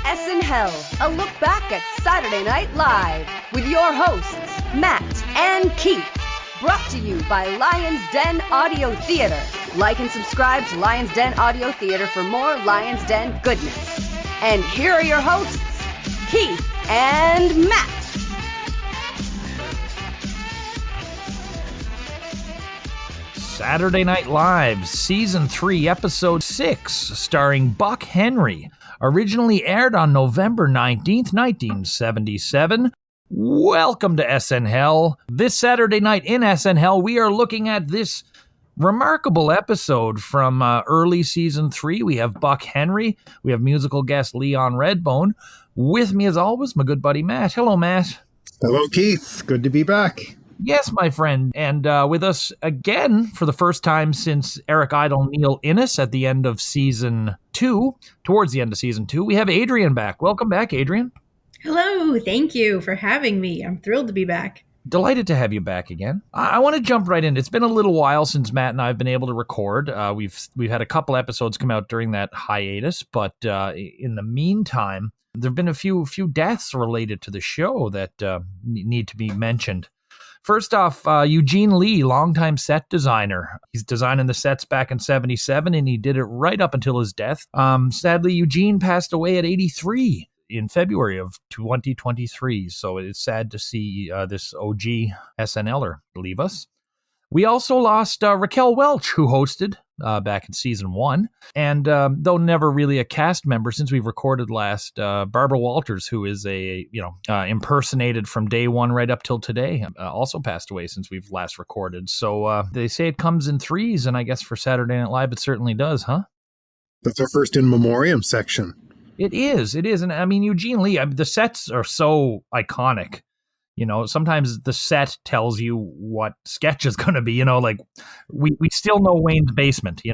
SNHell, a look back at Saturday Night Live with your hosts, Matt and Keith. Brought to you by Lion's Den Audio Theater. Like and subscribe to Lion's Den Audio Theater for more Lion's Den goodness. And here are your hosts, Keith and Matt. Saturday Night Live, Season 3, Episode 6, starring Buck Henry. Originally aired on November 19th, 1977. Welcome to SNHell. This Saturday night in SNHell, we are looking at this remarkable episode from early Season 3. We have Buck Henry. We have musical guest Leon Redbone. With me, as always, my good buddy Matt. Hello, Matt. Hello, Keith. Good to be back. Yes, my friend. And with us again for the first time since Eric Idle Neil Innes at the end of Season 2, towards the end of Season 2, we have Adrienne back. Welcome back, Adrienne. Hello. Thank you for having me. I'm thrilled to be back. Delighted to have you back again. I want to jump right in. It's been a little while since Matt and I have been able to record. We've had a couple episodes come out during that hiatus, but in the meantime, there have been a few deaths related to the show that need to be mentioned. First off, Eugene Lee, longtime set designer. He's designing the sets back in 1977, and he did it right up until his death. Sadly, Eugene passed away at 83 in February of 2023, so it's sad to see this OG SNLer leave us. We also lost Raquel Welch, who hosted back in Season 1, and though never really a cast member since we recorded last, Barbara Walters, who is impersonated from day one right up till today, also passed away since we've last recorded. So they say it comes in threes, and I guess for Saturday Night Live it certainly does, huh? That's our first in memoriam section. It is, and I mean, Eugene Lee, the sets are so iconic. You know, sometimes the set tells you what sketch is going to be, like we still know Wayne's Basement, Yeah,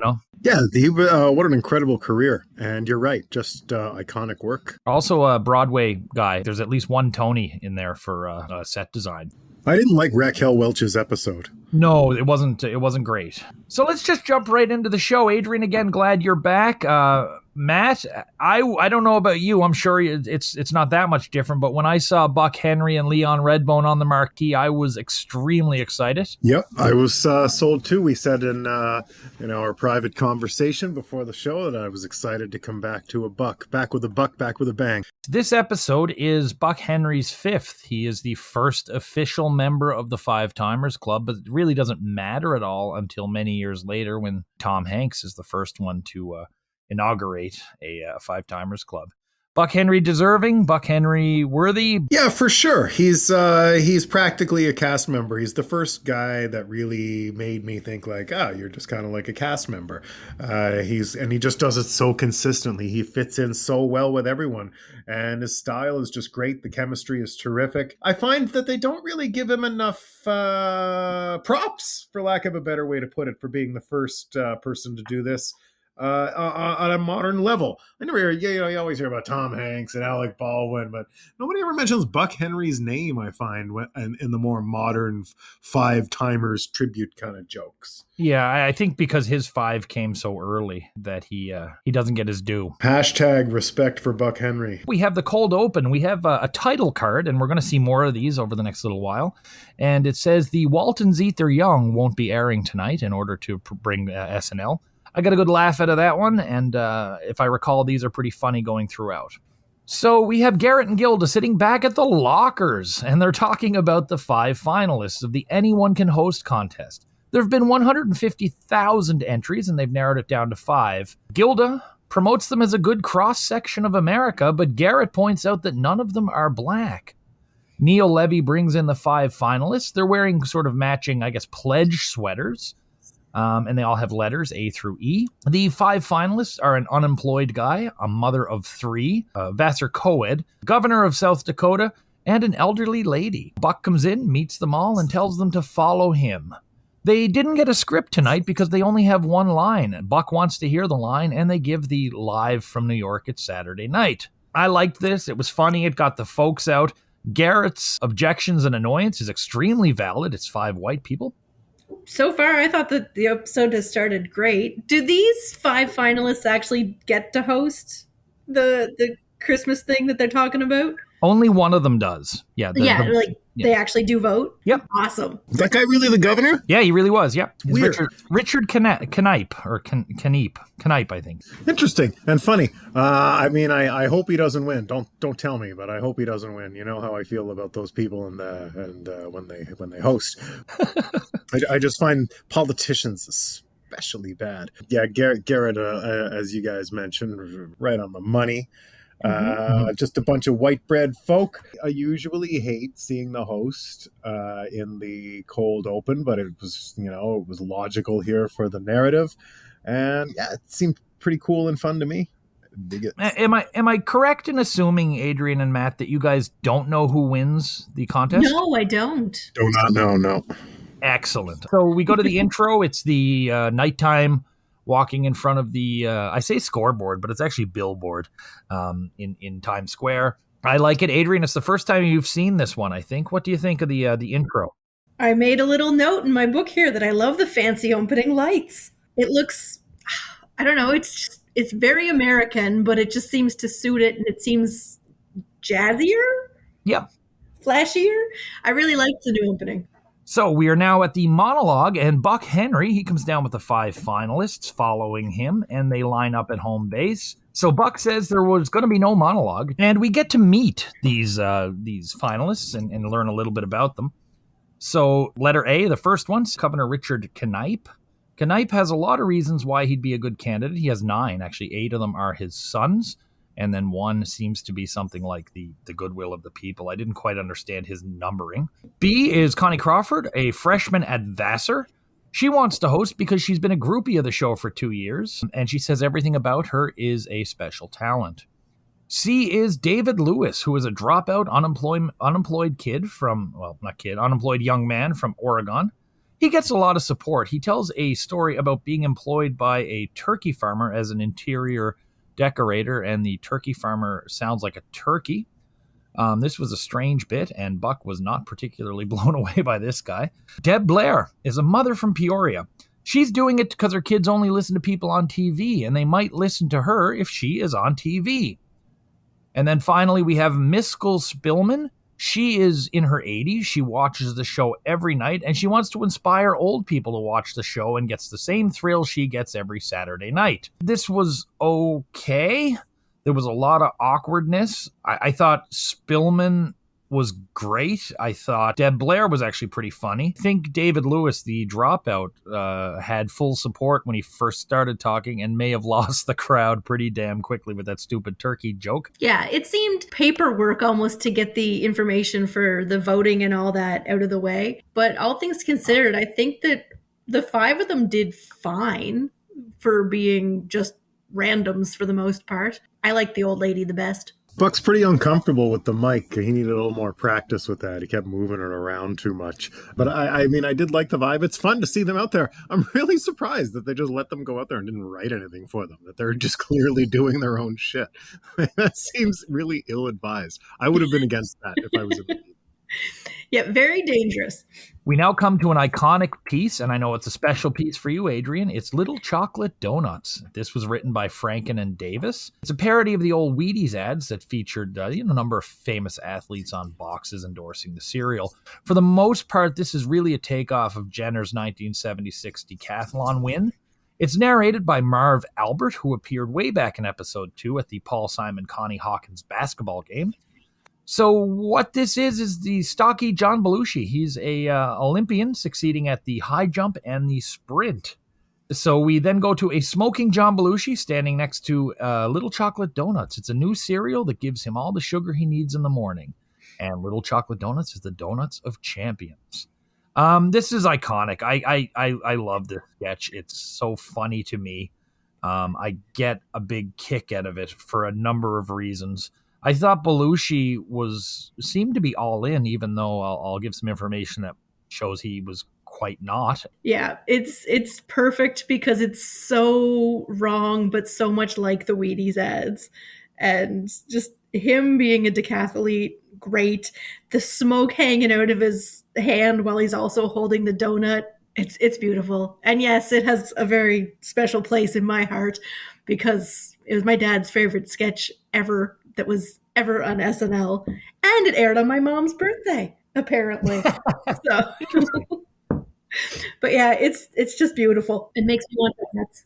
what an incredible career. And you're right, just iconic work. Also a Broadway guy. There's at least one Tony in there for set design. I didn't like Raquel Welch's episode. No, it wasn't great. So let's just jump right into the show. Adrienne, again, glad you're back. Matt, I don't know about you. I'm sure it's not that much different, but when I saw Buck Henry and Leon Redbone on the marquee, I was extremely excited. Yep, I was sold too. We said in our private conversation before the show that I was excited to come back to a buck, back with a bang. This episode is Buck Henry's 5th. He is the first official member of the Five Timers Club, but it really doesn't matter at all until many years later when Tom Hanks is the first one to inaugurate a Five Timers Club. Buck Henry deserving? Buck Henry worthy? Yeah, for sure. He's practically a cast member. He's the first guy that really made me think like, you're just kind of like a cast member. He just does it so consistently. He fits in so well with everyone, and his style is just great. The chemistry is terrific. I find that they don't really give him enough props, for lack of a better way to put it, for being the first person to do this. On a modern level. I never hear, you always hear about Tom Hanks and Alec Baldwin, but nobody ever mentions Buck Henry's name, I find, in the more modern Five Timers tribute kind of jokes. Yeah, I think because his 5 came so early that he doesn't get his due. Hashtag respect for Buck Henry. We have the cold open. We have a title card, and we're going to see more of these over the next little while. And it says, The Waltons Eat Their Young won't be airing tonight in order to bring SNL. I got a good laugh out of that one, and if I recall, these are pretty funny going throughout. So we have Garrett and Gilda sitting back at the lockers, and they're talking about the 5 finalists of the Anyone Can Host contest. There have been 150,000 entries, and they've narrowed it down to 5. Gilda promotes them as a good cross-section of America, but Garrett points out that none of them are black. Neil Levy brings in the 5 finalists. They're wearing sort of matching, pledge sweaters. And they all have letters A through E. The 5 finalists are an unemployed guy, a mother of 3, Vassar co-ed, governor of South Dakota, and an elderly lady. Buck comes in, meets them all, and tells them to follow him. They didn't get a script tonight because they only have one line. Buck wants to hear the line, and they give the live from New York at Saturday night. I liked this. It was funny. It got the folks out. Garrett's objections and annoyance is extremely valid. It's 5 white people. So far, I thought that the episode has started great. Do these 5 finalists actually get to host the Christmas thing that they're talking about? Only one of them does. Yeah. They actually do vote? Yep. Awesome. Is that guy really the governor? Yeah, he really was. Yeah. It's Weird. Richard Knipe, or Knipe, I think. Interesting and funny. I hope he doesn't win. Don't tell me, but I hope he doesn't win. You know how I feel about those people and when they host. I just find politicians especially bad. Yeah, Garrett, as you guys mentioned, right on the money. Just a bunch of white bread folk. I usually hate seeing the host in the cold open, but it was logical here for the narrative, and yeah, it seemed pretty cool and fun to me. Dig it. Am I correct in assuming, Adrienne and Matt, that you guys don't know who wins the contest? No, I don't. Do not know. No. Excellent. So we go to the intro. It's the nighttime walking in front of the, I say scoreboard, but it's actually billboard in Times Square. I like it. Adrienne, it's the first time you've seen this one, I think. What do you think of the intro? I made a little note in my book here that I love the fancy opening lights. It looks, I don't know, it's very American, but it just seems to suit it, and it seems jazzier? Yeah. Flashier? I really liked the new opening. So we are now at the monologue, and Buck Henry, he comes down with the 5 finalists following him, and they line up at home base. So Buck says there was going to be no monologue, and we get to meet these finalists and learn a little bit about them. So letter A, the first one's Governor Richard Knipe. Knipe has a lot of reasons why he'd be a good candidate. He has 9, actually 8 of them are his sons. And then 1 seems to be something like the goodwill of the people. I didn't quite understand his numbering. B is Connie Crawford, a freshman at Vassar. She wants to host because she's been a groupie of the show for 2 years, and she says everything about her is a special talent. C is David Lewis, who is a dropout unemployed young man from Oregon. He gets a lot of support. He tells a story about being employed by a turkey farmer as an interior decorator, and the turkey farmer sounds like a turkey. This was a strange bit, and Buck was not particularly blown away by this guy. Deb Blair is a mother from Peoria. She's doing it because her kids only listen to people on TV, and they might listen to her if she is on TV. And then finally, we have Miskel Spillman. She is in her 80s. She watches the show every night, and she wants to inspire old people to watch the show and gets the same thrill she gets every Saturday night. This was okay. There was a lot of awkwardness. I thought Spillman was great. I thought Deb Blair was actually pretty funny. I think David Lewis, the dropout, had full support when he first started talking and may have lost the crowd pretty damn quickly with that stupid turkey joke. Yeah, it seemed paperwork almost to get the information for the voting and all that out of the way. But all things considered, I think that the 5 of them did fine for being just randoms for the most part. I like the old lady the best. Buck's pretty uncomfortable with the mic. He needed a little more practice with that. He kept moving it around too much. But I did like the vibe. It's fun to see them out there. I'm really surprised that they just let them go out there and didn't write anything for them, that they're just clearly doing their own shit. That seems really ill-advised. I would have been against that if I was in the meeting. Yeah, very dangerous. We now come to an iconic piece, and I know it's a special piece for you, Adrienne. It's Little Chocolate Donuts. This was written by Franken and Davis. It's a parody of the old Wheaties ads that featured a number of famous athletes on boxes endorsing the cereal. For the most part, this is really a takeoff of Jenner's 1976 decathlon win. It's narrated by Marv Albert, who appeared way back in episode 2 at the Paul Simon-Connie Hawkins basketball game. So what this is the stocky John Belushi. He's a Olympian succeeding at the high jump and the sprint. So we then go to a smoking John Belushi standing next to Little Chocolate Donuts. It's a new cereal that gives him all the sugar he needs in the morning. And Little Chocolate Donuts is the donuts of champions. This is iconic. I love this sketch. It's so funny to me. I get a big kick out of it for a number of reasons. I thought Belushi seemed to be all in, even though I'll give some information that shows he was quite not. Yeah, it's perfect because it's so wrong, but so much like the Wheaties ads. And just him being a decathlete, great. The smoke hanging out of his hand while he's also holding the donut. It's beautiful. And yes, it has a very special place in my heart because it was my dad's favorite sketch ever that was ever on SNL, and it aired on my mom's birthday, apparently. So, but yeah, it's just beautiful. It makes me want donuts.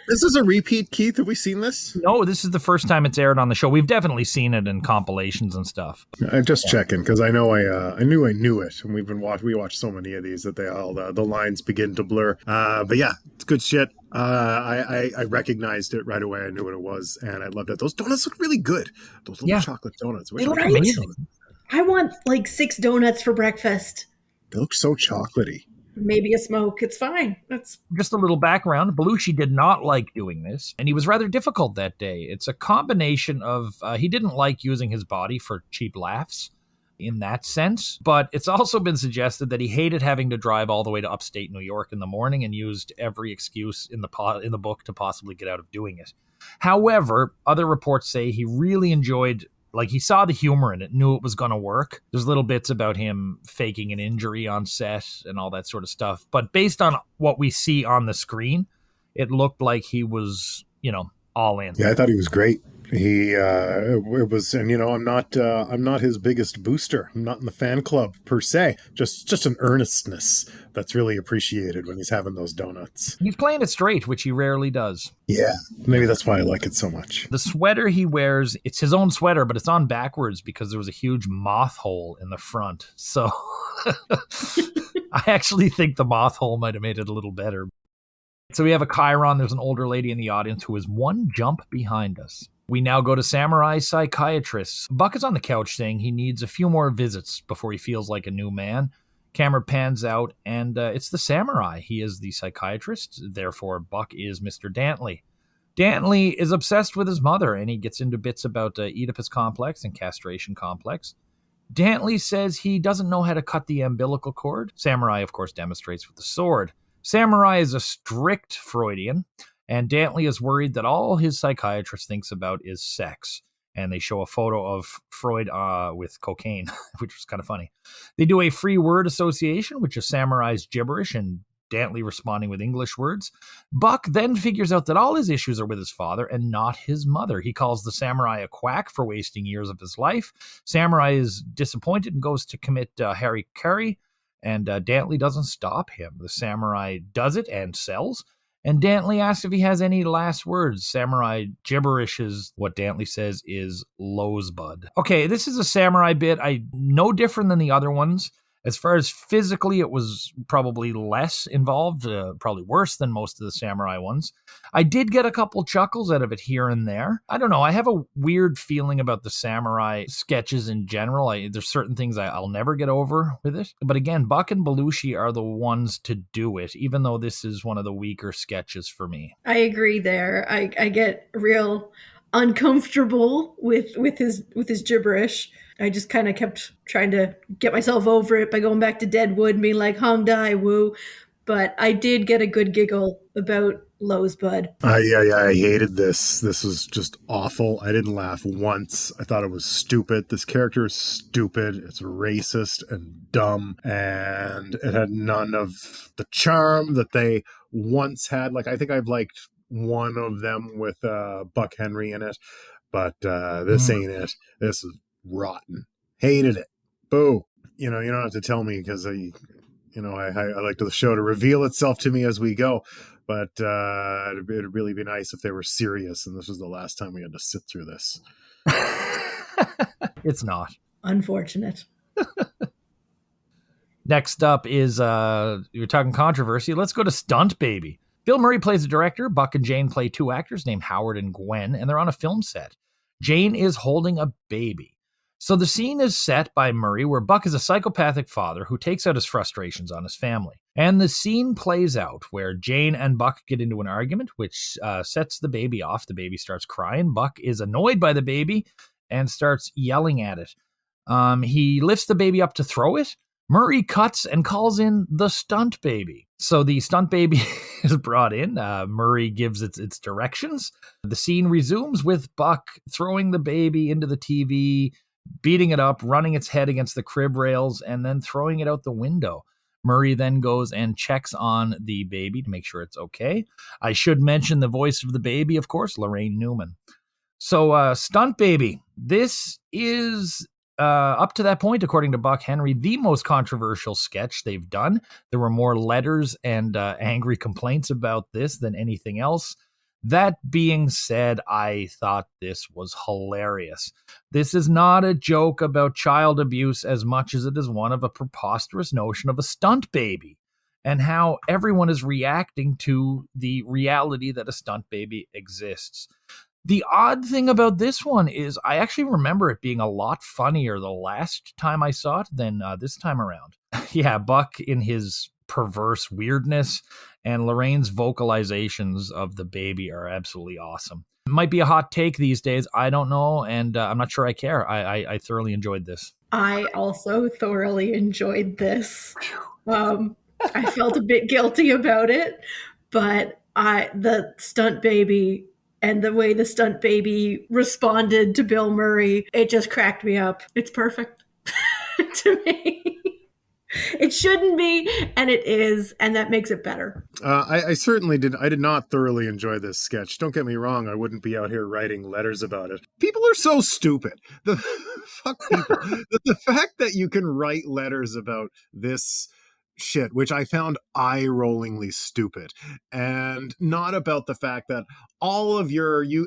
This is a repeat, Keith. Have we seen this? No, this is the first time it's aired on the show. We've definitely seen it in compilations and stuff. I'm just checking because I know I knew it, and we watched so many of these that they all the lines begin to blur. But yeah, it's good shit. I recognized it right away. I knew what it was, and I loved it. Those donuts look really good. Those little chocolate donuts. They look amazing. I want like 6 donuts for breakfast. They look so chocolatey. Maybe a smoke. It's fine. That's just a little background. Belushi did not like doing this, and he was rather difficult that day. It's a combination of he didn't like using his body for cheap laughs in that sense, but it's also been suggested that he hated having to drive all the way to upstate New York in the morning and used every excuse in the book to possibly get out of doing it. However, other reports say he really enjoyed. Like, he saw the humor in it, knew it was going to work. There's little bits about him faking an injury on set and all that sort of stuff. But based on what we see on the screen, it looked like he was, all in. Yeah, I thought he was great. It was, and I'm not his biggest booster. I'm not in the fan club per se. Just an earnestness that's really appreciated when he's having those donuts. He's playing it straight, which he rarely does. Yeah, maybe that's why I like it so much. The sweater he wears, it's his own sweater, but it's on backwards because there was a huge moth hole in the front. So I actually think the moth hole might have made it a little better. So we have a Chiron. There's an older lady in the audience who is one jump behind us. We now go to Samurai Psychiatrist. Buck is on the couch saying he needs a few more visits before he feels like a new man. Camera pans out, and it's the samurai. He is the psychiatrist. Therefore, Buck is Mr. Dantley. Dantley is obsessed with his mother, and he gets into bits about Oedipus complex and castration complex. Dantley says he doesn't know how to cut the umbilical cord. Samurai, of course, demonstrates with the sword. Samurai is a strict Freudian, and Dantley is worried that all his psychiatrist thinks about is sex. And they show a photo of Freud with cocaine, which was kind of funny. They do a free word association, which is Samurai's gibberish and Dantley responding with English words. Buck then figures out that all his issues are with his father and not his mother. He calls the samurai a quack for wasting years of his life. Samurai is disappointed and goes to commit harikari, and Dantley doesn't stop him. The samurai does it and sells. And Dantley asks if he has any last words. Samurai gibberishes what Dantley says is Losebud. Okay, this is a samurai bit. No different than the other ones. As far as physically, it was probably less involved, probably worse than most of the samurai ones. I did get a couple chuckles out of it here and there. I don't know. I have a weird feeling about the samurai sketches in general. There's certain things I'll never get over with it. But again, Buck and Belushi are the ones to do it, even though this is one of the weaker sketches for me. I agree there. I get real uncomfortable with his gibberish. I just kind of kept trying to get myself over it by going back to Deadwood and being like, Hong Dai Woo. But I did get a good giggle about Losebud. I hated this. This was just awful. I didn't laugh once. I thought it was stupid. This character is stupid. It's racist and dumb. And it had none of the charm that they once had. Like, I think I've liked one of them with Buck Henry in it. But this ain't it. This is rotten. Hated it. Boo. You don't have to tell me because I like the show to reveal itself to me as we go. But it'd really be nice if they were serious, and this was the last time we had to sit through this. It's not. Unfortunate. Next up is, you're talking controversy. Let's go to Stunt Baby. Bill Murray plays a director. Buck and Jane play 2 actors named Howard and Gwen, and they're on a film set. Jane is holding a baby. So the scene is set by Murray where Buck is a psychopathic father who takes out his frustrations on his family. And the scene plays out where Jane and Buck get into an argument, which sets the baby off. The baby starts crying. Buck is annoyed by the baby and starts yelling at it. He lifts the baby up to throw it. Murray cuts and calls in the stunt baby. So the stunt baby is brought in. Murray gives its directions. The scene resumes with Buck throwing the baby into the TV, beating it up, running its head against the crib rails, and then throwing it out the window. Murray then goes and checks on the baby to make sure it's okay. I should mention the voice of the baby, of course, Laraine Newman. So, Stunt Baby. This is, up to that point, according to Buck Henry, the most controversial sketch they've done. There were more letters and angry complaints about this than anything else. That being said, I thought this was hilarious. This is not a joke about child abuse as much as it is one of a preposterous notion of a stunt baby and how everyone is reacting to the reality that a stunt baby exists. The odd thing about this one is I actually remember it being a lot funnier the last time I saw it than this time around. Yeah, Buck in his perverse weirdness and Lorraine's vocalizations of the baby are absolutely awesome. It might be a hot take these days. I don't know, and I'm not sure I care. I thoroughly enjoyed this. I also thoroughly enjoyed this. I felt a bit guilty about it, but the stunt baby and the way the stunt baby responded to Bill Murray, it just cracked me up. It's perfect to me. It shouldn't be, and it is, and that makes it better. I certainly did. I did not thoroughly enjoy this sketch. Don't get me wrong. I wouldn't be out here writing letters about it. People are so stupid. Fuck people. The fact that you can write letters about this shit, which I found eye-rollingly stupid, and not about the fact that all of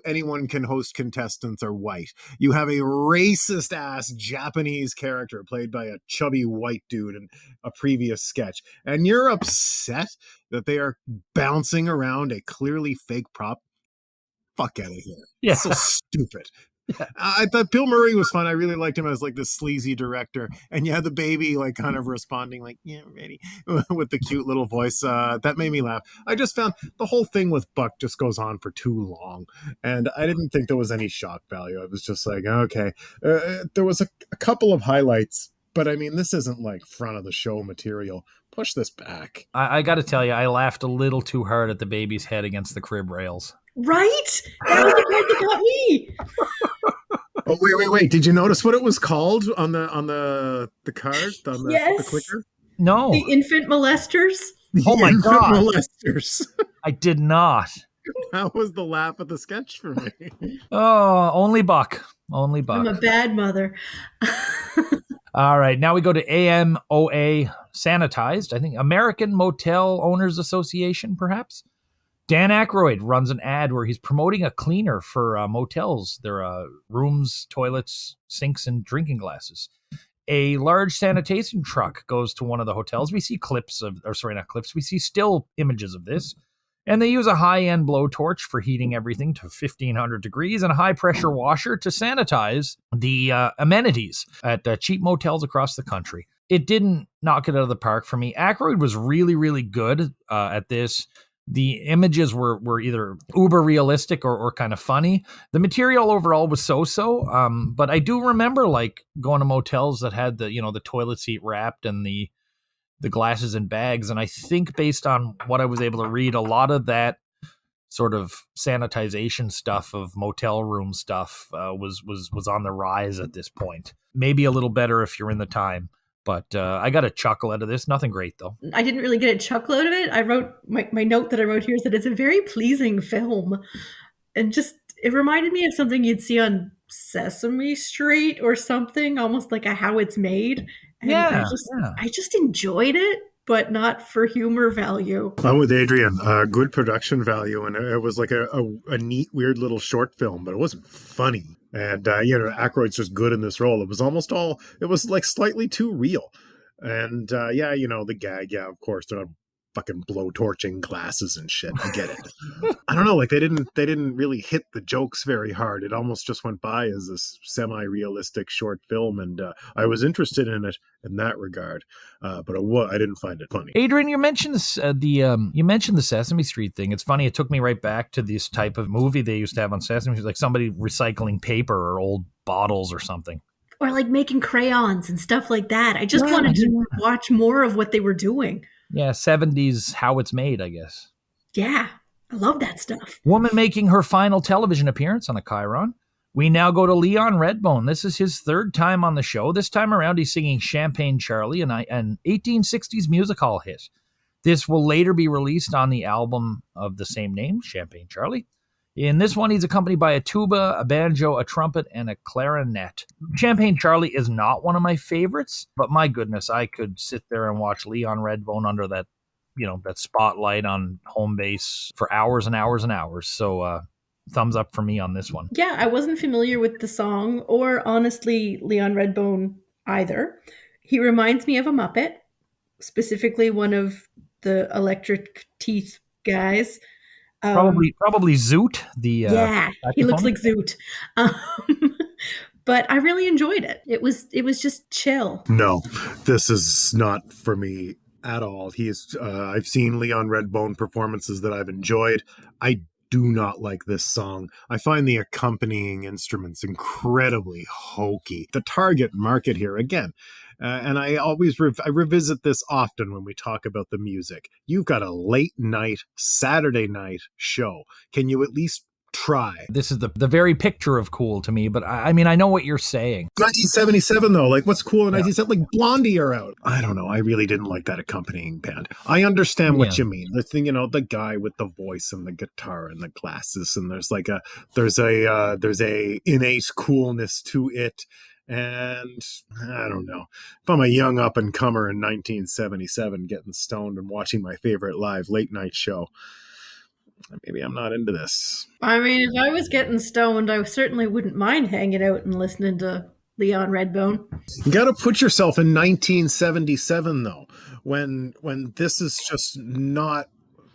anyone can host contestants are white. You have a racist ass Japanese character played by a chubby white dude in a previous sketch, and you're upset that they are bouncing around a clearly fake prop. Fuck out of here. Yeah. So stupid. I thought Bill Murray was fun. I really liked him as like this sleazy director. And yeah, the baby like kind of responding like, yeah, ready, with the cute little voice. That made me laugh. I just found the whole thing with Buck just goes on for too long. And I didn't think there was any shock value. I was just like, okay. There was a couple of highlights, but I mean, this isn't like front of the show material. Push this back. I got to tell you, I laughed a little too hard at the baby's head against the crib rails. Right? That was the part that got me. Oh, wait. Did you notice what it was called on the card? Yes. The clicker? No. The infant molesters? Oh my God. Molesters. I did not. That was the laugh of the sketch for me. Oh, only Buck. Only Buck. I'm a bad mother. All right, now we go to AMOA Sanitized. I think American Motel Owners Association, perhaps. Dan Aykroyd runs an ad where he's promoting a cleaner for motels. There are rooms, toilets, sinks, and drinking glasses. A large sanitation truck goes to one of the hotels. We see we see still images of this. And they use a high-end blowtorch for heating everything to 1,500 degrees and a high-pressure washer to sanitize the amenities at cheap motels across the country. It didn't knock it out of the park for me. Aykroyd was really, really good at this. The images were either uber realistic or kind of funny. The material overall was so-so, but I do remember like going to motels that had the toilet seat wrapped and the glasses and bags. And I think based on what I was able to read, a lot of that sort of sanitization stuff of motel room stuff was on the rise at this point. Maybe a little better if you're in the time. But I got a chuckle out of this. Nothing great, though. I didn't really get a chuckle out of it. I wrote my note that I wrote here is that it's a very pleasing film. And just, it reminded me of something you'd see on Sesame Street or something, almost like a How It's Made. And I just enjoyed it, but not for humor value. I'm with Adrienne. Good production value. And it was like a neat, weird little short film, but it wasn't funny. And, Aykroyd's just good in this role. It was like slightly too real. And, the gag, of course, they're not fucking blowtorching glasses and shit. I get it. I don't know, like they didn't really hit the jokes very hard. It almost just went by as this semi-realistic short film. And I was interested in it in that regard. But I didn't find it funny. Adrienne, you mentioned this, you mentioned the Sesame Street thing. It's funny. It took me right back to this type of movie they used to have on Sesame Street, like somebody recycling paper or old bottles or something. Or like making crayons and stuff like that. I just wanted to watch more of what they were doing. Yeah, 70s How It's Made, I guess. Yeah, I love that stuff. Woman making her final television appearance on a Chiron. We now go to Leon Redbone. This is his third time on the show. This time around, he's singing Champagne Charlie, an 1860s music hall hit. This will later be released on the album of the same name, Champagne Charlie. In this one, he's accompanied by a tuba, a banjo, a trumpet, and a clarinet. Champagne Charlie is not one of my favorites, but my goodness, I could sit there and watch Leon Redbone under that, that spotlight on home base for hours and hours and hours. So, thumbs up for me on this one. Yeah, I wasn't familiar with the song or honestly Leon Redbone either. He reminds me of a Muppet, specifically one of the electric teeth guys. Probably Zoot. He looks like Zoot. But I really enjoyed it. It was just chill. No, this is not for me at all. I've seen Leon Redbone performances that I've enjoyed. I do not like this song. I find the accompanying instruments incredibly hokey. The target market here, again, and I always I revisit this often when we talk about the music. You've got a late night, Saturday night show. Can you at least try? This is the very picture of cool to me, but I mean, I know what you're saying. 1977 though, like what's cool in 1977? Like Blondie are out. I don't know. I really didn't like that accompanying band. I understand what you mean. The thing, the guy with the voice and the guitar and the glasses, and there's a innate coolness to it. And I don't know. If I'm a young up and comer in 1977 getting stoned and watching my favorite live late night show, maybe I'm not into this. I mean, if I was getting stoned, I certainly wouldn't mind hanging out and listening to Leon Redbone. You got to put yourself in 1977, though, when this is just not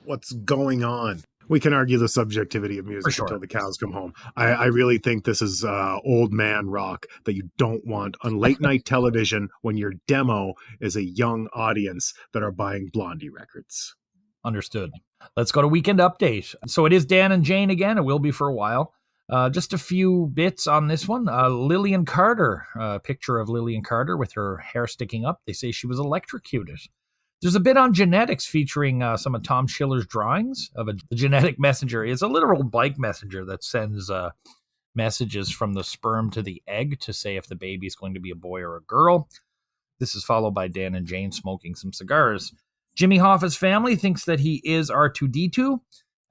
what's going on. We can argue the subjectivity of music until the cows come home. I really think this is old man rock that you don't want on late night television when your demo is a young audience that are buying Blondie records. Understood. Let's go to Weekend Update. So it is Dan and Jane again. It will be for a while. Just a few bits on this one. Lillian Carter, a picture of Lillian Carter with her hair sticking up. They say she was electrocuted. There's a bit on genetics featuring some of Tom Schiller's drawings of a genetic messenger. It's a literal bike messenger that sends messages from the sperm to the egg to say if the baby is going to be a boy or a girl. This is followed by Dan and Jane smoking some cigars. Jimmy Hoffa's family thinks that he is R2-D2.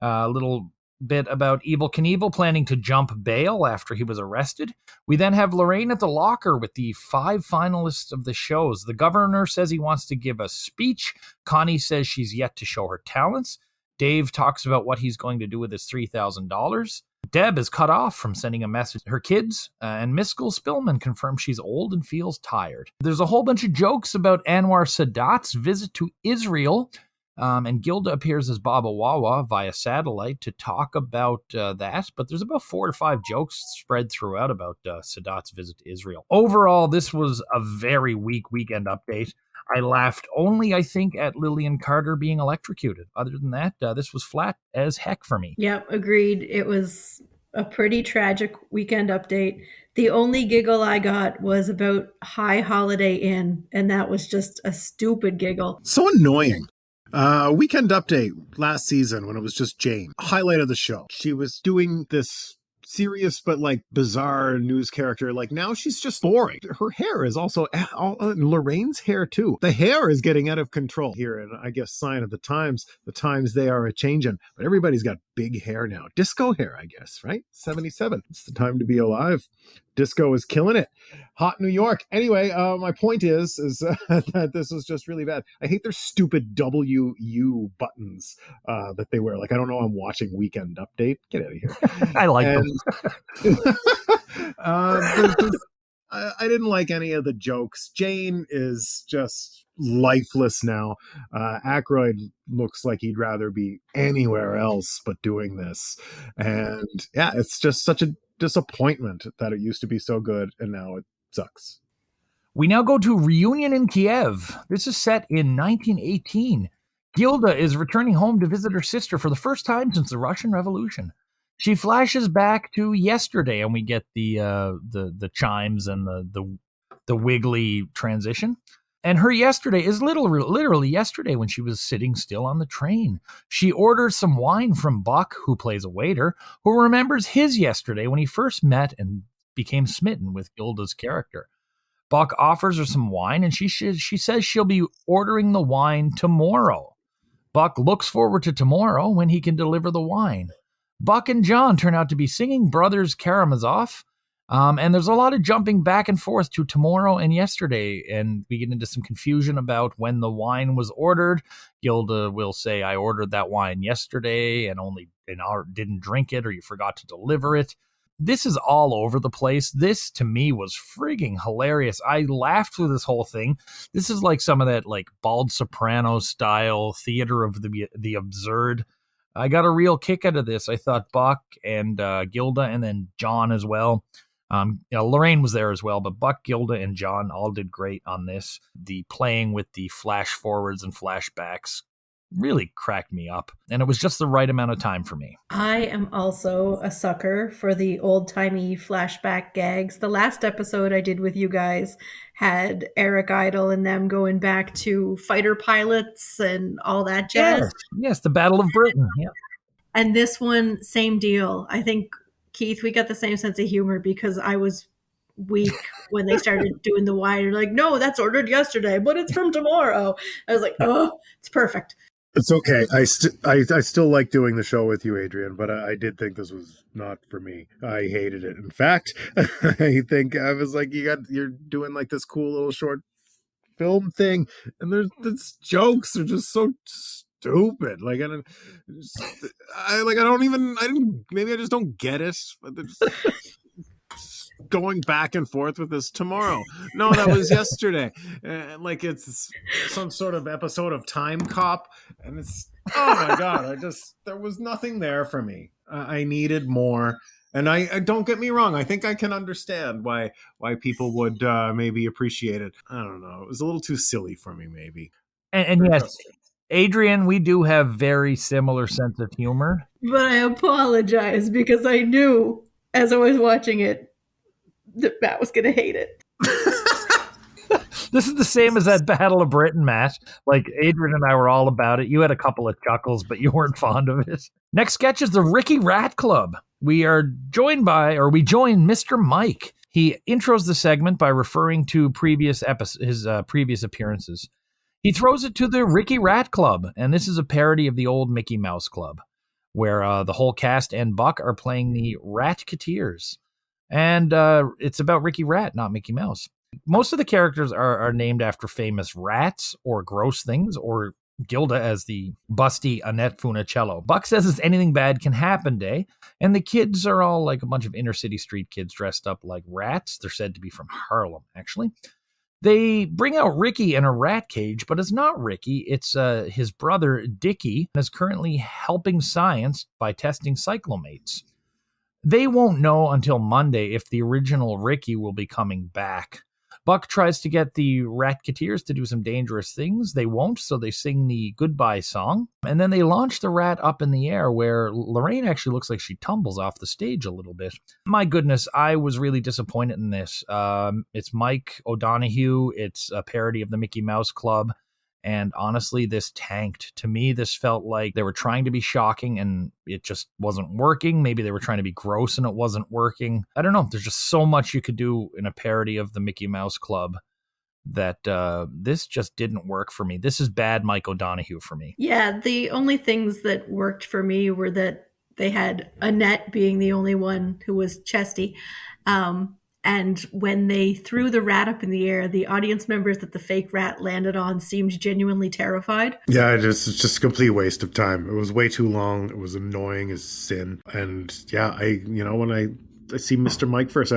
A little bit about Evel Knievel planning to jump bail after he was arrested. We then have Laraine at the locker with the 5 finalists of the shows. The governor says he wants to give a speech. Connie says she's yet to show her talents. Dave talks about what he's going to do with his $3,000. Deb is cut off from sending a message to her kids, and Miskell Spillman confirms she's old and feels tired. There's a whole bunch of jokes about Anwar Sadat's visit to Israel, and Gilda appears as Baba Wawa via satellite to talk about that, but there's about 4 or 5 jokes spread throughout about Sadat's visit to Israel. Overall, this was a very weak Weekend Update. I laughed only, I think, at Lillian Carter being electrocuted. Other than that, this was flat as heck for me. Yep, agreed. It was a pretty tragic Weekend Update. The only giggle I got was about High Holiday Inn, and that was just a stupid giggle. So annoying. Weekend Update last season when it was just Jane. Highlight of the show. She was doing this serious but like bizarre news character. Like now she's just boring. Her hair is also Lorraine's hair too. The hair is getting out of control here, and I guess sign of the times. The times they are a changing, but everybody's got big hair now. Disco hair, I guess, right? 77. It's the time to be alive. Disco is killing it. Hot New York. Anyway, my point is that this is just really bad. I hate their stupid WU buttons that they wear. Like, I don't know, I'm watching Weekend Update. Get out of here. I like them. I didn't like any of the jokes. Jane is just lifeless now. Aykroyd looks like he'd rather be anywhere else but doing this. And yeah, it's just such a disappointment that it used to be so good and now it sucks. We now go to Reunion in Kiev. This is set in 1918. Gilda is returning home to visit her sister for the first time since the Russian Revolution. She flashes back to yesterday, and we get the chimes and the wiggly transition. And her yesterday is literally yesterday when she was sitting still on the train. She orders some wine from Buck, who plays a waiter, who remembers his yesterday when he first met and became smitten with Gilda's character. Buck offers her some wine, and she says she'll be ordering the wine tomorrow. Buck looks forward to tomorrow when he can deliver the wine. Buck and John turn out to be singing brothers Karamazov. And there's a lot of jumping back and forth to tomorrow and yesterday, and we get into some confusion about when the wine was ordered. Gilda will say, I ordered that wine yesterday and didn't drink it, or you forgot to deliver it. This is all over the place. This, to me, was frigging hilarious. I laughed through this whole thing. This is like some of that like bald soprano style theater of the absurd. I got a real kick out of this. I thought Buck and Gilda, and then John as well. Laraine was there as well, but Buck, Gilda, and John all did great on this. The playing with the flash forwards and flashbacks really cracked me up, and it was just the right amount of time for me. I am also a sucker for the old-timey flashback gags. The last episode I did with you guys had Eric Idle and them going back to fighter pilots and all that jazz. Yes, the Battle of Britain. Yeah. And this one, same deal. I think, Keith, we got the same sense of humor because I was weak when they started doing the wine. You're like, no, that's ordered yesterday, but it's from tomorrow. I was like, oh, it's perfect. It's okay. I still like doing the show with you, Adrienne, but I did think this was not for me. I hated it. In fact, I think I was like, you're doing like this cool little short film thing, and there's jokes are just so stupid. Like maybe I just don't get it. But they're just going back and forth with this tomorrow. No, that was yesterday. Like it's some sort of episode of Time Cop, and it's oh my god! There was nothing there for me. I needed more. And I don't get me wrong. I think I can understand why people would maybe appreciate it. I don't know. It was a little too silly for me, maybe. And yes, Adrienne, we do have very similar sense of humor. But I apologize because I knew as I was watching it that Matt was going to hate it. This is the same as that Battle of Britain, Matt. Like, Adrienne and I were all about it. You had a couple of chuckles, but you weren't fond of it. Next sketch is the Ricky Rat Club. We join Mr. Mike. He intros the segment by referring to his previous appearances. He throws it to the Ricky Rat Club, and this is a parody of the old Mickey Mouse Club, where the whole cast and Buck are playing the Rat-Keteers. And it's about Ricky Rat, not Mickey Mouse. Most of the characters are named after famous rats or gross things, or Gilda as the busty Annette Funicello. Buck says it's anything bad can happen day, and the kids are all like a bunch of inner city street kids dressed up like rats. They're said to be from Harlem, actually. They bring out Ricky in a rat cage, but it's not Ricky. It's his brother, Dickie, and is currently helping science by testing cyclomates. They won't know until Monday if the original Ricky will be coming back. Buck tries to get the Rat-Keteers to do some dangerous things. They won't, so they sing the goodbye song. And then they launch the rat up in the air, where Laraine actually looks like she tumbles off the stage a little bit. My goodness, I was really disappointed in this. It's Mike O'Donoghue. It's a parody of the Mickey Mouse Club. And honestly, this tanked. To me, this felt like they were trying to be shocking and it just wasn't working. Maybe they were trying to be gross and it wasn't working. I don't know. There's just so much you could do in a parody of the Mickey Mouse Club that this just didn't work for me. This is bad Mike O'Donoghue for me. Yeah, the only things that worked for me were that they had Annette being the only one who was chesty. And when they threw the rat up in the air, the audience members that the fake rat landed on seemed genuinely terrified. Yeah, it's just a complete waste of time. It was way too long. It was annoying as sin. And yeah, when I see Mr. Mike first,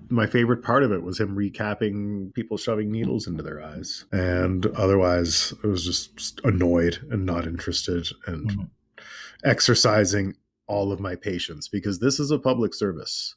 my favorite part of it was him recapping people shoving needles into their eyes. And otherwise, I was just annoyed and not interested and exercising all of my patience because this is a public service.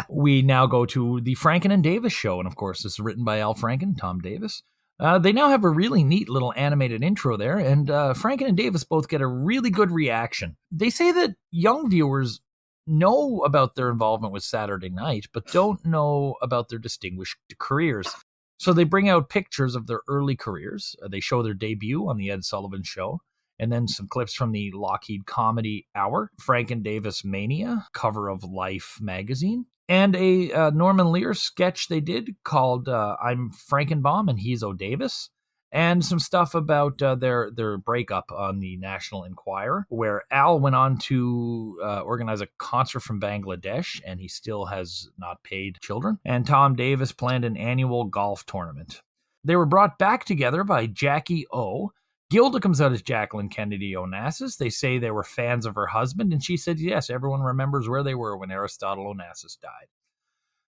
We now go to the Franken and Davis show, and of course this is written by Al Franken, Tom Davis. They now have a really neat little animated intro there, and Franken and Davis both get a really good reaction. They say that young viewers know about their involvement with Saturday Night, but don't know about their distinguished careers. So they bring out pictures of their early careers. They show their debut on the Ed Sullivan Show, and then some clips from the Lockheed Comedy Hour, Franken Davis Mania, cover of Life magazine, and a Norman Lear sketch they did called I'm Frankenbaum and He's O'Davis. and some stuff about their breakup on the National Enquirer, where Al went on to organize a concert from Bangladesh, and he still has not paid children. And Tom Davis planned an annual golf tournament. They were brought back together by Jackie O. Gilda comes out as Jacqueline Kennedy Onassis. They say they were fans of her husband, and she said, yes, everyone remembers where they were when Aristotle Onassis died.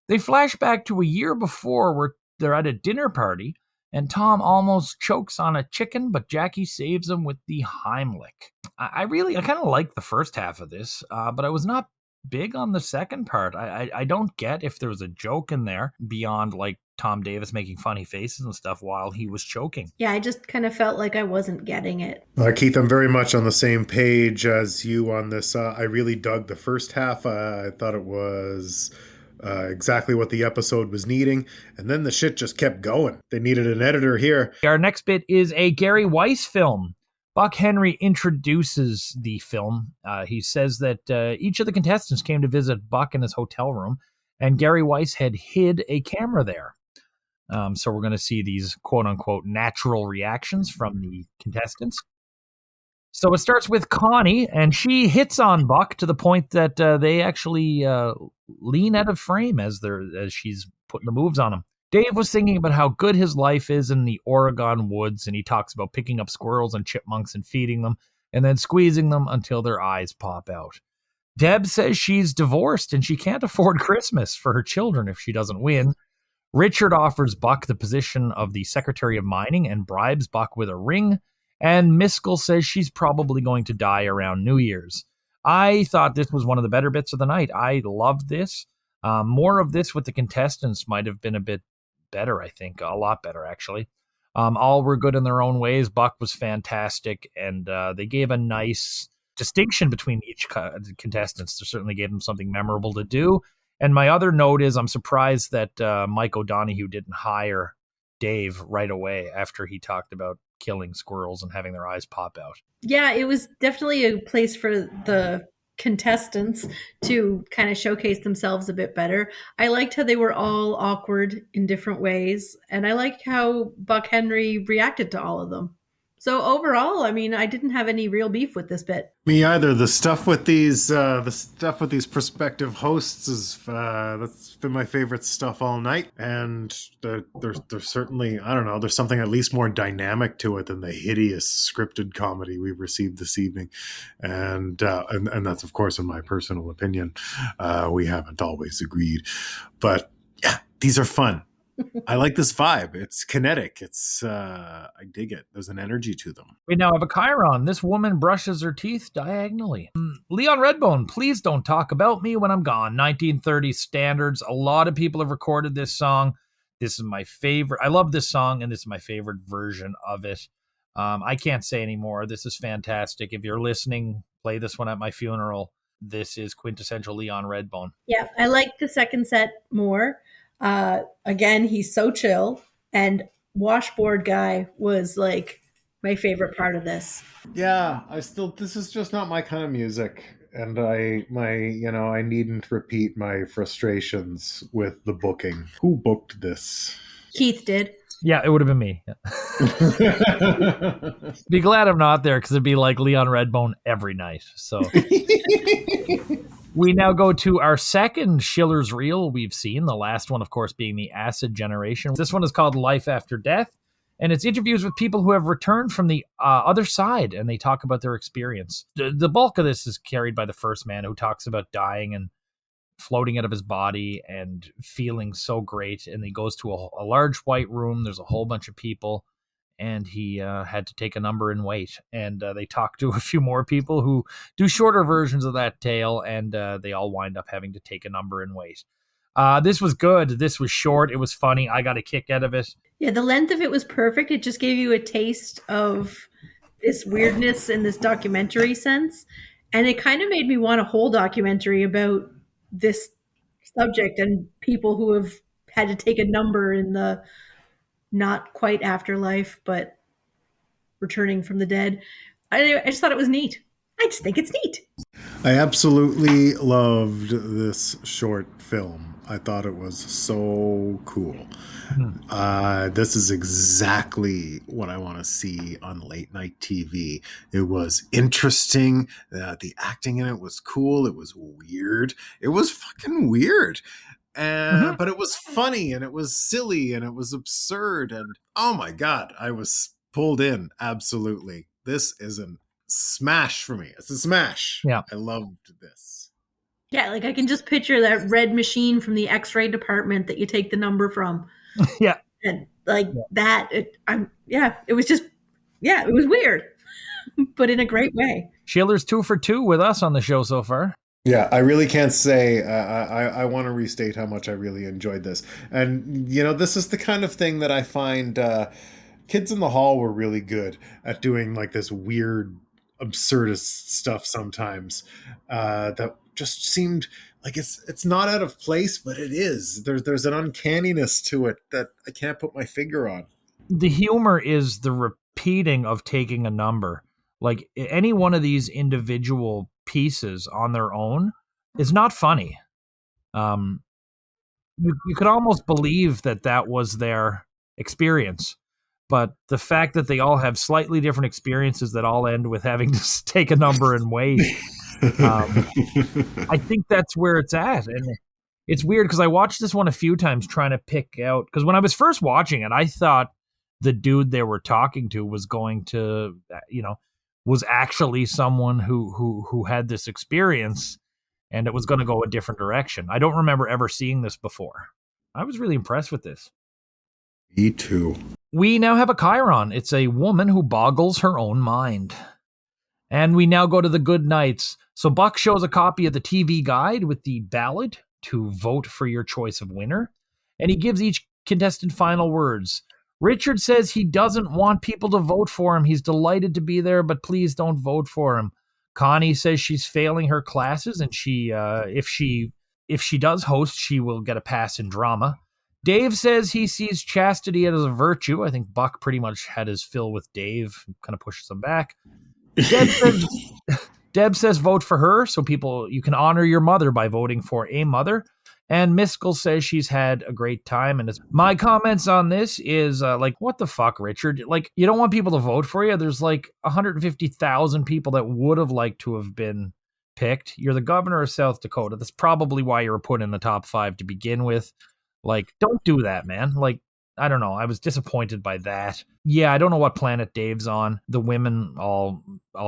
They flash back to a year before where they're at a dinner party, and Tom almost chokes on a chicken, but Jackie saves him with the Heimlich. I kind of like the first half of this, but I was not big on the second part. I don't get if there was a joke in there beyond like Tom Davis making funny faces and stuff while he was choking. Yeah, I just kind of felt like I wasn't getting it. Keith, I'm very much on the same page as you on this. I really dug the first half. I thought it was exactly what the episode was needing. And then the shit just kept going. They needed an editor here. Our next bit is a Gary Weis film. Buck Henry introduces the film. He says that each of the contestants came to visit Buck in his hotel room, and Gary Weis had hid a camera there. So we're going to see these quote-unquote natural reactions from the contestants. So it starts with Connie, and she hits on Buck to the point that they actually lean out of frame as she's putting the moves on him. Dave was thinking about how good his life is in the Oregon woods, and he talks about picking up squirrels and chipmunks and feeding them, and then squeezing them until their eyes pop out. Deb says she's divorced and she can't afford Christmas for her children if she doesn't win. Richard offers Buck the position of the Secretary of Mining and bribes Buck with a ring, and Miskell says she's probably going to die around New Year's. I thought this was one of the better bits of the night. I loved this. More of this with the contestants might have been a bit better, I think. A lot better, actually. All were good in their own ways. Buck was fantastic, and they gave a nice distinction between each contestants. They certainly gave them something memorable to do. And my other note is I'm surprised that Mike O'Donoghue didn't hire Dave right away after he talked about killing squirrels and having their eyes pop out. Yeah, it was definitely a place for the contestants to kind of showcase themselves a bit better. I liked how they were all awkward in different ways, and I liked how Buck Henry reacted to all of them. So overall, I mean, I didn't have any real beef with this bit. Me either. The stuff with these prospective hosts is that's been my favorite stuff all night. And there's certainly, I don't know, there's something at least more dynamic to it than the hideous scripted comedy we've received this evening. And that's of course in my personal opinion. We haven't always agreed, but yeah, these are fun. I like this vibe. It's kinetic. I dig it. There's an energy to them. We now have a Chiron. This woman brushes her teeth diagonally. Leon Redbone, please don't talk about me when I'm gone. 1930s standards. A lot of people have recorded this song. This is my favorite. I love this song, and this is my favorite version of it. I can't say anymore. This is fantastic. If you're listening, play this one at my funeral. This is quintessential Leon Redbone. Yeah, I like the second set more. Again, he's so chill, and Washboard Guy was like my favorite part of this. Yeah, this is just not my kind of music, and I needn't repeat my frustrations with the booking. Who booked this? Keith did. Yeah, it would have been me. Be glad I'm not there because it'd be like Leon Redbone every night. So we now go to our second Schiller's reel we've seen. The last one, of course, being the Acid Generation. This one is called Life After Death, and it's interviews with people who have returned from the other side, and they talk about their experience. The bulk of this is carried by the first man, who talks about dying and floating out of his body and feeling so great. And he goes to a large white room. There's a whole bunch of people, and he had to take a number in weight. And they talk to a few more people who do shorter versions of that tale, and they all wind up having to take a number in weight. This was good. This was short. It was funny. I got a kick out of it. Yeah, the length of it was perfect. It just gave you a taste of this weirdness in this documentary sense. And it kind of made me want a whole documentary about this subject and people who have had to take a number in the not quite afterlife, but returning from the dead. I just thought it was neat. I just think it's neat. I absolutely loved this short film. I thought it was so cool. This is exactly what I want to see on late night TV. It was interesting. The acting in it was cool. It was weird. It was fucking weird. But it was funny and it was silly and it was absurd. And oh my God, I was pulled in. Absolutely. This is a smash for me. It's a smash. Yeah. I loved this. Yeah, like I can just picture that red machine from the X-ray department that you take the number from. Yeah. And like that, it was weird, but in a great way. Schiller's 2 for 2 with us on the show so far. Yeah, I really can't say. I want to restate how much I really enjoyed this. And, this is the kind of thing that I find Kids in the Hall were really good at doing like this weird, absurdist stuff sometimes that just seemed like it's not out of place, but it is. There's an uncanniness to it that I can't put my finger on. The humor is the repeating of taking a number. Like any one of these individual pieces on their own is not funny. You could almost believe that was their experience, but the fact that they all have slightly different experiences that all end with having to take a number and wait, I think that's where it's at. And it's weird because I watched this one a few times trying to pick out, because when I was first watching it, I thought the dude they were talking to was going to, was actually someone who had this experience, and it was going to go a different direction. I don't remember ever seeing this before. I was really impressed with this. Me too. We now have a Chiron. It's a woman who boggles her own mind. And we now go to the good nights. So Buck shows a copy of the TV guide with the ballot to vote for your choice of winner. And he gives each contestant final words. Richard says he doesn't want people to vote for him. He's delighted to be there, but please don't vote for him. Connie says she's failing her classes, and if she does host, she will get a pass in drama. Dave says he sees chastity as a virtue. I think Buck pretty much had his fill with Dave, kind of pushes him back. Deb says vote for her, so you can honor your mother by voting for a mother. And Miskell says she's had a great time. And my comments on this is what the fuck, Richard? Like, you don't want people to vote for you. There's like 150,000 people that would have liked to have been picked. You're the governor of South Dakota. That's probably why you were put in the top 5 to begin with. Like, don't do that, man. Like, I don't know. I was disappointed by that. Yeah, I don't know what planet Dave's on. The women all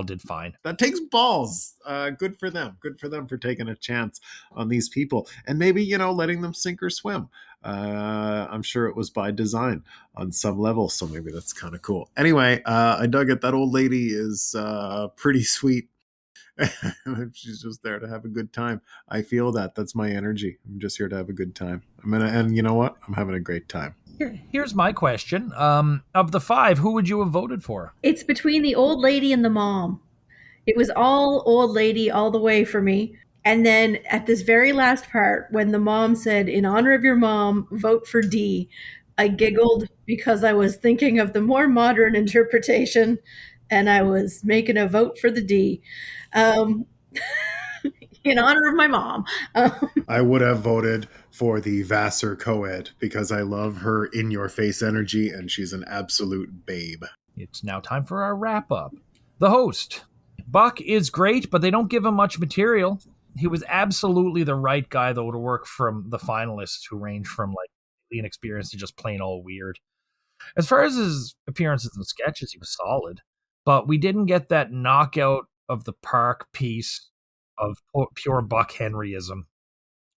did fine. That takes balls. Good for them. Good for them for taking a chance on these people. And maybe, letting them sink or swim. I'm sure it was by design on some level. So maybe that's kind of cool. Anyway, I dug it. That old lady is pretty sweet. She's just there to have a good time. I feel that. That's my energy. I'm just here to have a good time. And you know what? I'm having a great time. Here's my question. Of the 5, who would you have voted for? It's between the old lady and the mom. It was all old lady all the way for me. And then at this very last part, when the mom said, in honor of your mom, vote for D, I giggled because I was thinking of the more modern interpretation, and I was making a vote for the D. In honor of my mom. I would have voted for the Vassar co-ed because I love her in-your-face energy, and she's an absolute babe. It's now time for our wrap-up. The host. Buck is great, but they don't give him much material. He was absolutely the right guy, though, to work from the finalists, who range from like inexperienced to just plain old weird. As far as his appearances in sketches, he was solid, but we didn't get that knockout of the park piece of pure Buck Henryism.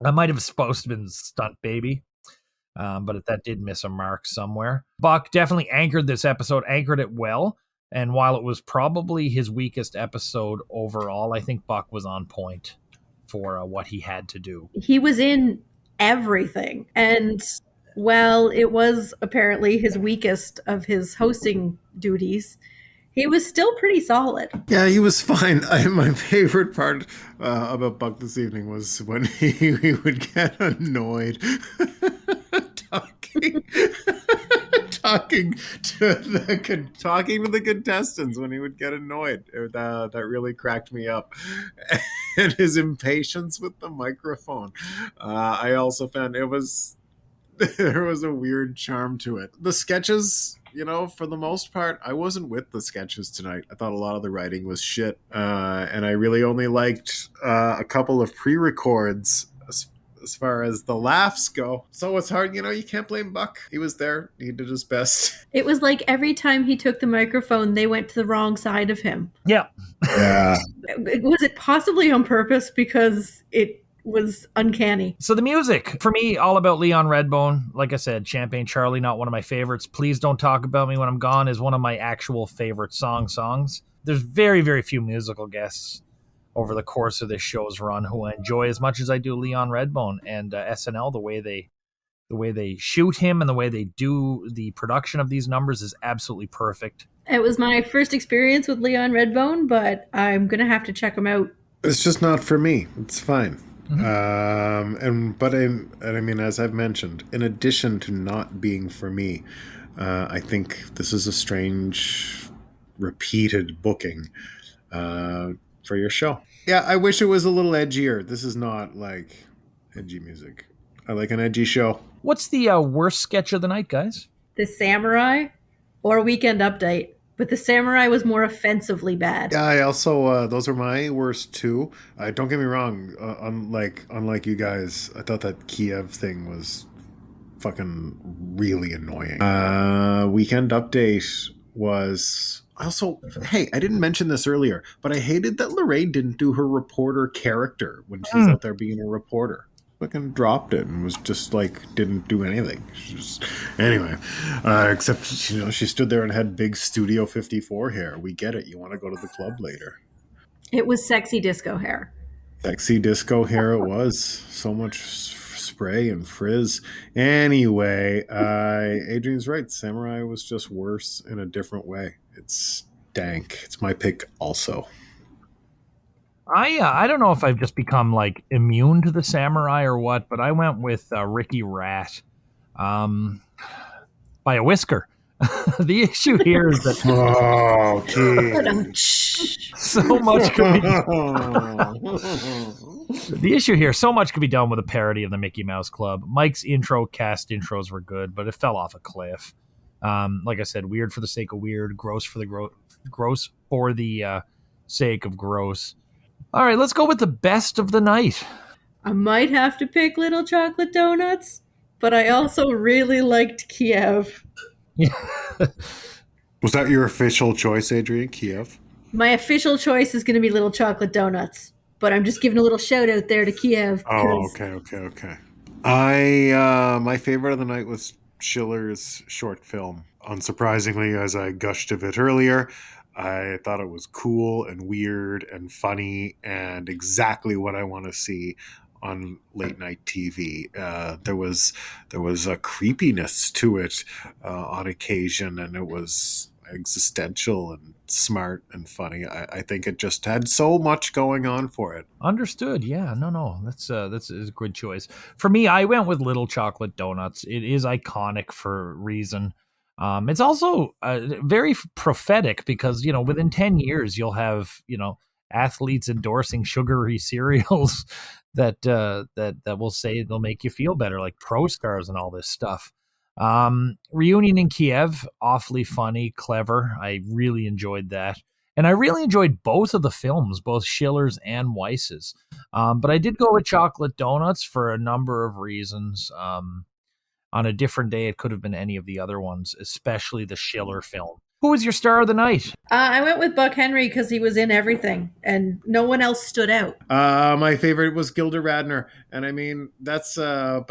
I might have supposed to have been Stunt Baby, but that did miss a mark somewhere. Buck definitely anchored this episode, anchored it well, and while it was probably his weakest episode overall, I think Buck was on point for what he had to do. He was in everything, and while it was apparently his weakest of his hosting duties, he was still pretty solid. Yeah, he was fine. My favorite part about Buck this evening was when he would get annoyed talking talking to the contestants when he would get annoyed. That really cracked me up. And his impatience with the microphone. I also found there was a weird charm to it. The sketches, for the most part, I wasn't with the sketches tonight. I thought a lot of the writing was shit. And I really only liked a couple of pre-records as far as the laughs go. So it's hard, you can't blame Buck. He was there. He did his best. It was like every time he took the microphone, they went to the wrong side of him. Yeah. Yeah. Was it possibly on purpose? Because it was uncanny. So the music, for me, all about Leon Redbone. Like I said, Champagne Charlie, not one of my favorites. Please Don't Talk About Me When I'm Gone is one of my actual favorite songs. There's very, very few musical guests over the course of this show's run who I enjoy as much as I do Leon Redbone. And SNL, the way they shoot him and the way they do the production of these numbers is absolutely perfect. It was my first experience with Leon Redbone, but I'm going to have to check him out. It's just not for me. It's fine. Mm-hmm. But I mean, as I've mentioned, in addition to not being for me, I think this is a strange, repeated booking for your show. Yeah, I wish it was a little edgier. This is not like edgy music. I like an edgy show. What's the worst sketch of the night, guys? The Samurai or Weekend Update. But the Samurai was more offensively bad. Yeah, I also, those are my worst too. Don't get me wrong. Unlike you guys, I thought that Kiev thing was fucking really annoying. Weekend Update was... Also, hey, I didn't mention this earlier, but I hated that Laraine didn't do her reporter character when she's out there being a reporter. Fucking dropped it and was just didn't do anything. Anyway, except she stood there and had big Studio 54 hair. We get it. You want to go to the club later. It was sexy disco hair. Sexy disco hair. It was so much spray and frizz. Anyway, Adrienne's right. Samurai was just worse in a different way. It's dank. It's my pick also. I don't know if I've just become immune to the Samurai or what, but I went with Ricky Rat by a whisker. The issue here is that so much could be the issue here. So much could be done with a parody of the Mickey Mouse Club. Mike's cast intros were good, but it fell off a cliff. Like I said, weird for the sake of weird, gross for the gross for the sake of gross. All right, let's go with the best of the night. I might have to pick Little Chocolate Donuts, but I also really liked Kiev. Yeah. Was that your official choice, Adrienne? Kiev? My official choice is going to be Little Chocolate Donuts, but I'm just giving a little shout out there to Kiev. Oh, okay. My favorite of the night was Schiller's short film. Unsurprisingly, as I gushed of it earlier, I thought it was cool and weird and funny and exactly what I want to see on late night TV. There was a creepiness to it on occasion, and it was existential and smart and funny. I think it just had so much going on for it. Understood. Yeah, no, that's a good choice. For me, I went with Little Chocolate Donuts. It is iconic for a reason. It's also very prophetic because, within 10 years, you'll have, athletes endorsing sugary cereals that will say they'll make you feel better, like Pro Stars and all this stuff. Reunion in Kiev, awfully funny, clever. I really enjoyed that. And I really enjoyed both of the films, both Schiller's and Weis's. But I did go with Chocolate Donuts for a number of reasons. On a different day, it could have been any of the other ones, especially the Schiller film. Who was your star of the night? I went with Buck Henry because he was in everything, and no one else stood out. My favorite was Gilda Radner, and that's a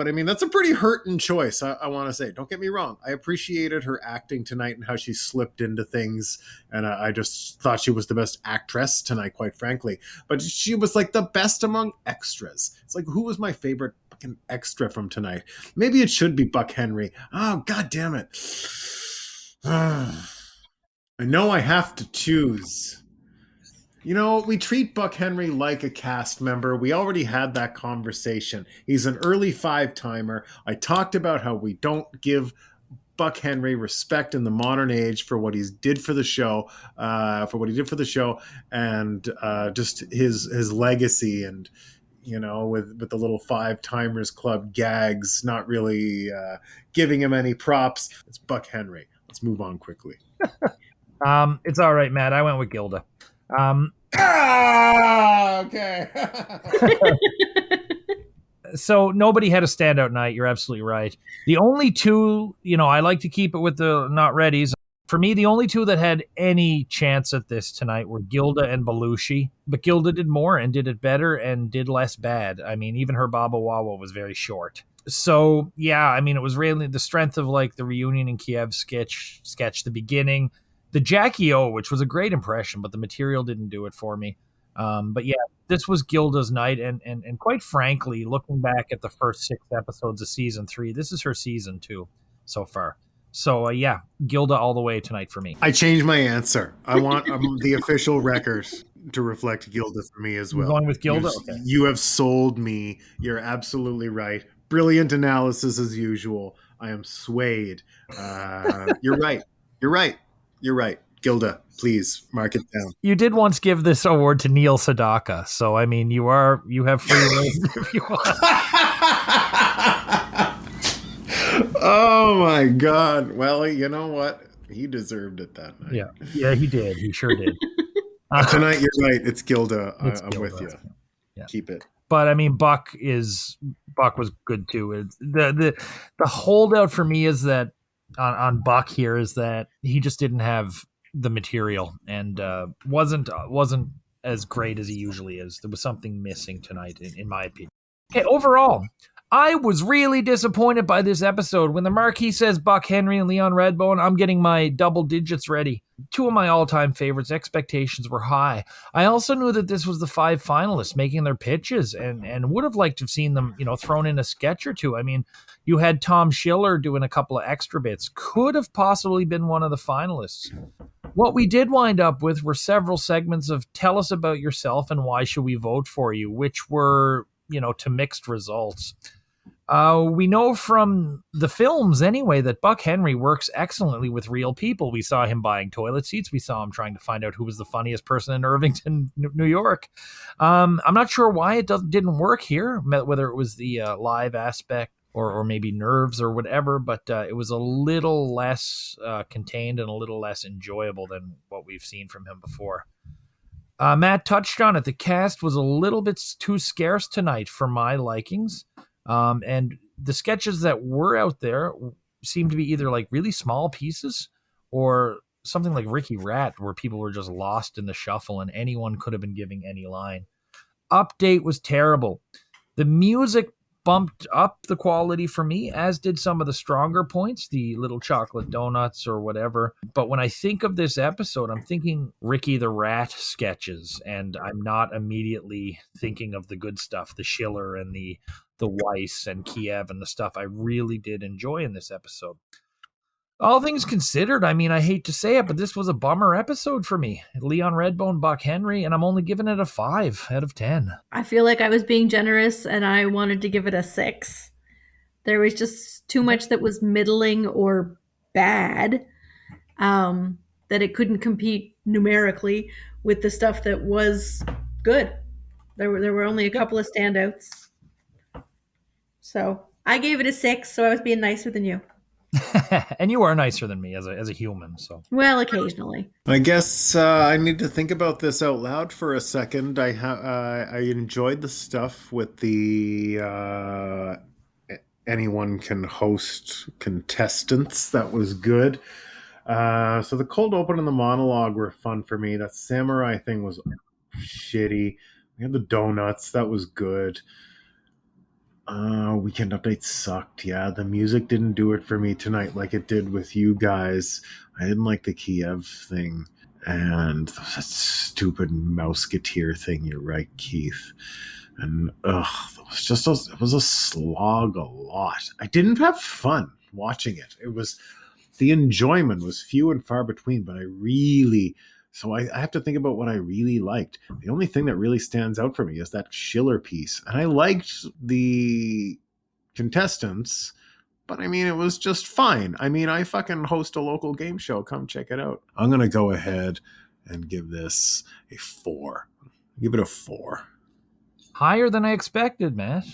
pretty hurting choice. I want to say, don't get me wrong, I appreciated her acting tonight and how she slipped into things, and I just thought she was the best actress tonight, quite frankly. But she was the best among extras. It's who was my favorite fucking extra from tonight? Maybe it should be Buck Henry. Oh, god damn it. I know I have to choose. We treat Buck Henry like a cast member. We already had that conversation. He's an early 5-timer. I talked about how we don't give Buck Henry, respect in the modern age for what he did for the show, and just his legacy, and with the little 5-timers club gags, not really giving him any props. It's Buck Henry. Let's move on quickly. It's all right, Matt. I went with Gilda. Okay. So nobody had a standout night. You're absolutely right. The only two, I like to keep it with the not readies. For me, the only two that had any chance at this tonight were Gilda and Belushi. But Gilda did more and did it better and did less bad. I mean, even her Baba Wawa was very short. So, yeah, I mean, it was really the strength of like the reunion in Kiev sketch, the beginning, the Jackie O, which was a great impression, but the material didn't do it for me. But yeah, this was Gilda's night. And quite frankly, looking back at the first 6 episodes of season 3, this is her season 2 so far. So, yeah, Gilda all the way tonight for me. I changed my answer. I want the official record to reflect Gilda for me as well. You're going with Gilda? Okay. You have sold me. You're absolutely right. Brilliant analysis as usual. I am swayed. You're right. Gilda, please mark it down. You did once give this award to Neil Sedaka, so I mean, you have free reign if you want. Oh my God! Well, you know what? He deserved it that night. Yeah, he did. He sure did. Tonight, you're right. It's Gilda. I'm Gilda. with you. Yeah. Keep it. But I mean, Buck was good too. The holdout for me is that on Buck here is that he just didn't have the material and wasn't as great as he usually is. There was something missing tonight, in my opinion. Okay, overall, I was really disappointed by this episode. When the marquee says Buck Henry and Leon Redbone, I'm getting my double digits ready. 2 of my all-time favorites. Expectations were high. I also knew that this was the 5 finalists making their pitches and would have liked to have seen them, thrown in a sketch or two. I mean, you had Tom Schiller doing a couple of extra bits. Could have possibly been one of the finalists. What we did wind up with were several segments of tell us about yourself and why should we vote for you, which were, to mixed results. We know from the films anyway that Buck Henry works excellently with real people. We saw him buying toilet seats. We saw him trying to find out who was the funniest person in Irvington, New York. I'm not sure why it didn't work here, whether it was the live aspect or maybe nerves or whatever, but it was a little less contained and a little less enjoyable than what we've seen from him before. Matt touched on it. The cast was a little bit too scarce tonight for my likings. And the sketches that were out there seemed to be either like really small pieces or something like Ricky Rat, where people were just lost in the shuffle and anyone could have been giving any line. Update was terrible. The music bumped up the quality for me, as did some of the stronger points, the little chocolate donuts or whatever. But when I think of this episode, I'm thinking Ricky the Rat sketches, and I'm not immediately thinking of the good stuff, the Schiller and the Weis and Kiev and the stuff I really did enjoy in this episode. All things considered, I mean, I hate to say it, but this was a bummer episode for me. Leon Redbone, Buck Henry, and I'm only giving it a 5 out of 10. I feel like I was being generous and I wanted to give it a 6. There was just too much that was middling or bad that it couldn't compete numerically with the stuff that was good. There were only a couple of standouts. So I gave it a 6, so I was being nicer than you. And you are nicer than me as a human. So well, occasionally. I guess I need to think about this out loud for a second. I enjoyed the stuff with the anyone can host contestants. That was good. So the cold open and the monologue were fun for me. That samurai thing was shitty. We had the donuts. That was good. Weekend update sucked. Yeah, the music didn't do it for me tonight like it did with you guys. I didn't like the Kiev thing and that stupid Mouseketeer thing. You're right, Keith. And it was a slog a lot. I didn't have fun watching it. The enjoyment was few and far between, but so I have to think about what I really liked. The only thing that really stands out for me is that Schiller piece. And I liked the contestants, but I mean, it was just fine. I mean, I fucking host a local game show. Come check it out. I'm going to go ahead and give this a 4. Give it a 4. Higher than I expected, Matt.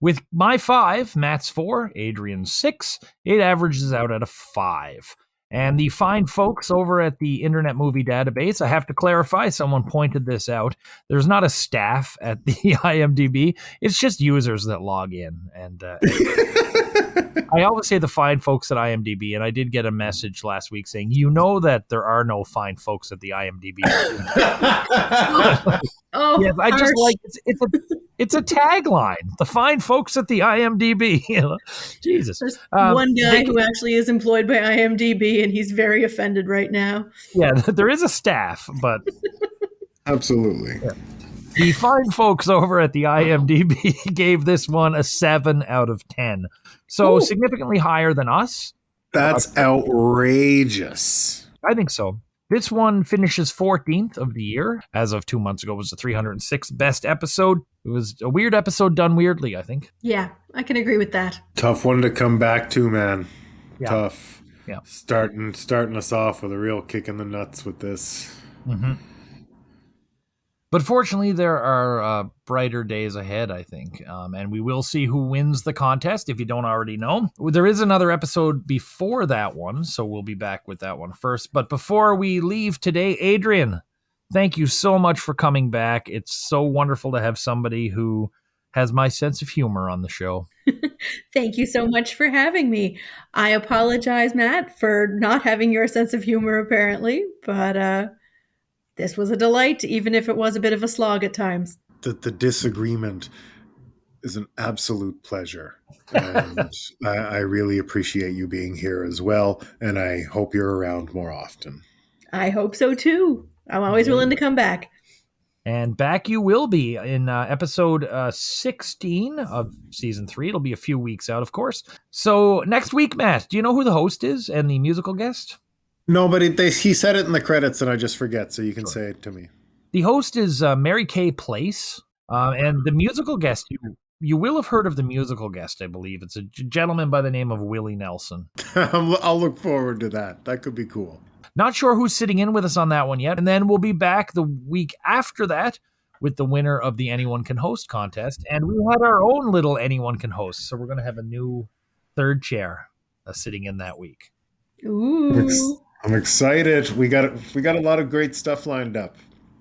With my 5, Matt's 4, Adrienne's 6, it averages out at a 5. And the fine folks over at the Internet Movie Database, I have to clarify, someone pointed this out. There's not a staff at the IMDb. It's just users that log in. And I always say the fine folks at IMDb, and I did get a message last week saying, you know that there are no fine folks at the IMDb. Oh, yes, I just like it's a tagline. The fine folks at the IMDb. Jesus. There's one guy who actually is employed by IMDb, and he's very offended right now. Yeah, there is a staff, but absolutely. Yeah. The fine folks over at the IMDb gave this one a 7 out of 10. So significantly higher than us. That's outrageous. I think so. This one finishes 14th of the year. As of 2 months ago, it was the 306th best episode. It was a weird episode done weirdly, I think. Yeah, I can agree with that. Tough one to come back to, man. Yeah. Tough. Yeah. Starting us off with a real kick in the nuts with this. Mm-hmm. But fortunately, there are brighter days ahead, I think. And we will see who wins the contest, if you don't already know. There is another episode before that one, so we'll be back with that one first. But before we leave today, Adrienne, thank you so much for coming back. It's so wonderful to have somebody who has my sense of humor on the show. Thank you so much for having me. I apologize, Matt, for not having your sense of humor, apparently. But this was a delight, even if it was a bit of a slog at times. The disagreement is an absolute pleasure. And I really appreciate you being here as well. And I hope you're around more often. I hope so, too. I'm always willing to come back. And back you will be in episode 16 of season 3. It'll be a few weeks out, of course. So next week, Matt, do you know who the host is and the musical guest? No, but he said it in the credits and I just forget, so you can say it to me. The host is Mary Kay Place, and the musical guest, you will have heard of the musical guest, I believe. It's a gentleman by the name of Willie Nelson. I'll look forward to that. That could be cool. Not sure who's sitting in with us on that one yet, and then we'll be back the week after that with the winner of the Anyone Can Host contest, and we had our own little Anyone Can Host, so we're going to have a new third chair sitting in that week. Ooh. I'm excited. We got a lot of great stuff lined up.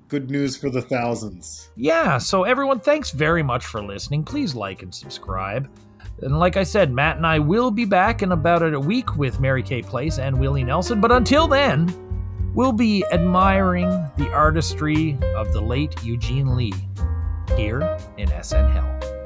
Good news for the thousands. Yeah, so everyone, thanks very much for listening. Please like and subscribe. And like I said, Matt and I will be back in about a week with Mary Kay Place and Willie Nelson. But until then, we'll be admiring the artistry of the late Eugene Lee here in SNHell.